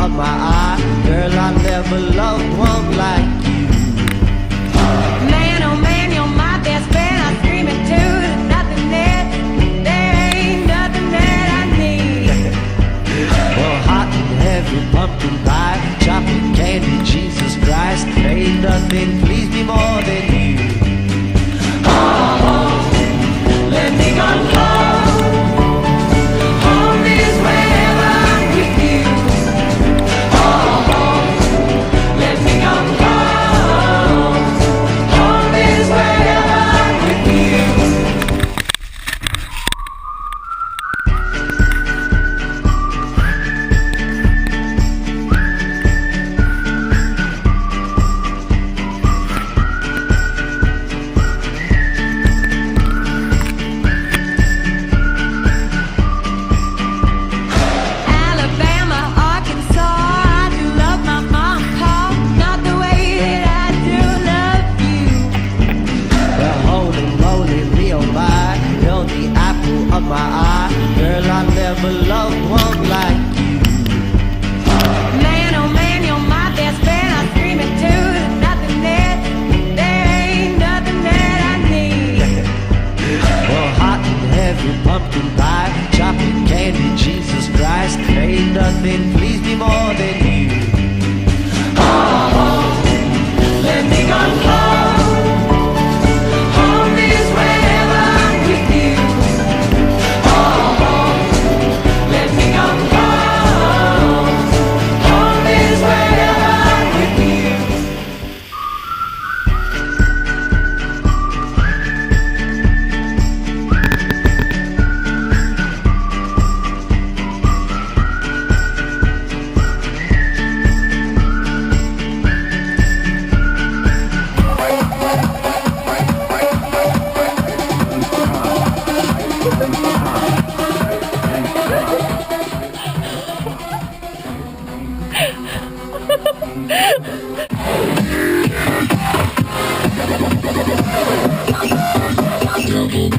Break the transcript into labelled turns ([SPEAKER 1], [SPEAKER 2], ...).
[SPEAKER 1] of my eye. Girl, I never loved one like you.
[SPEAKER 2] Man, oh man, you're my best friend. I scream it too. There's nothing that, there ain't nothing that I need.
[SPEAKER 1] Well, hot and heavy pumpkin pie, chocolate candy, Jesus Christ. Ain't nothing please me more than you.
[SPEAKER 2] Oh, let me go home. Home is wherever I'm with you. Oh, let me go home. Home is wherever I'm with you. Alabama, Arkansas, I do love my mom, Paul, not the way that I do love you.
[SPEAKER 1] Well, holy moly, me oh my, you're the apple of my eye. Girl, I never loved one like you.
[SPEAKER 2] Man, oh man, you're my best friend. I scream it too. There's nothing that, there ain't nothing that I need.
[SPEAKER 1] Well, hot and heavy pumpkin pie, chocolate candy, Jesus Christ. Ain't nothing please me more than you.
[SPEAKER 2] Oh, let me go home. Home is wherever I'm with you. Oh, let me go home. Home is wherever I'm with you.
[SPEAKER 3] Double.